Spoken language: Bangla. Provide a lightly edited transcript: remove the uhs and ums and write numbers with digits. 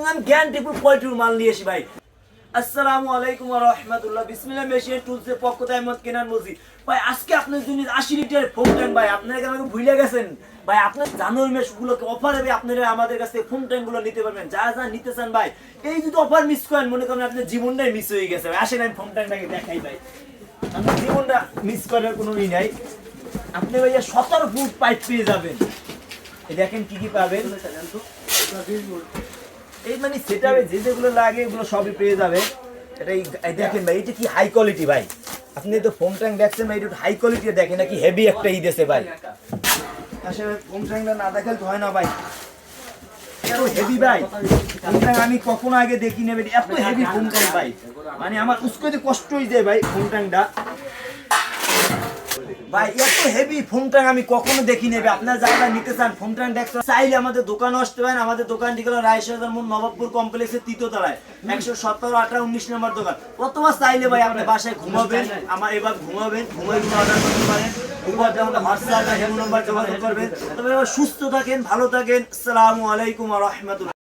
অরিজিনাল গ্যারান্টিফুল কোয়ালিটির মাল নিয়ে এসি ভাই। আসসালামু আলাইকুম ওয়া রাহমাতুল্লাহ। বিসমিল্লাহ মেশিন টুলসের পক্ষ থেকে আহমদ কেনান বলছি ভাই। আজকে আপনার জন্য 80 লিটার ফোম ট্যাঙ্ক ভাই। আপনারা কি আমাকে ভুলে গেছেন ভাই? আপনার জানুয়ারি মাসগুলোকে অফার হবে, আপনারা আমাদের কাছ থেকে ফোম ট্যাঙ্ক গুলো নিতে পারবেন। যা যা নিতে চান ভাই, এই যদি অফার মিস করেন মনে করেন আপনার জীবনটাই মিস হয়ে গেছে ভাই। আসেন আমি ফোম ট্যাঙ্কটাকে দেখাই ভাই। আপনার জীবনটা মিস করার কোনো ই নাই। আপনি ভাইয়া 17 ফুট পাইপ পেয়ে যাবেন। এই দেখেন কি কি পাবেন। এই মানে সেটারে যে যেগুলো লাগে এগুলো সবই পেয়ে যাবে। এটাই দেখেন ভাই, এটা কি হাই কোয়ালিটি ভাই। আপনি তো ফোম ট্যাঙ্ক দেখছেন ভাই, এটা হাই কোয়ালিটি দেখেন নাকি হেভি একটা ই দেছে ভাই। আসলে ফোম ট্যাঙ্কটা না দেখালে তো হয় না ভাই। এত হেভি ভাই ফোম ট্যাঙ্ক আমি কখনো আগে দেখি নেবে। এত হেভি ফোম ট্যাঙ্ক ভাই, মানে আমার উস্কোতে কষ্ট হয়ে যায় ভাই ফোম ট্যাঙ্কটা ভাই। এত হেভি ফোম ট্যাঙ্ক আমি কখনো দেখি নেবে। আপনারা যারা নিতে চান ফোম ট্যাঙ্ক দেখতে চাইলে আমাদের দোকানে আসতে পারেন। আমাদের দোকানটি হলো রায়শাহজান মোড় নবাবপুর কমপ্লেক্সের 3য় তলায় 117, 18, 19 নম্বর দোকান। অথবা চাইলে ভাই আপনি বাসায় ঘুমাবেন, আমার এবার ঘুমাই অর্ডার করতে পারেন। উপরে আমাদের হোয়াটসঅ্যাপ হেল্প নাম্বার যোগাযোগ করবেন। তবে সুস্থ থাকেন, ভালো থাকেন। আসসালামু আলাইকুম ওয়া রাহমাতুল্লাহ।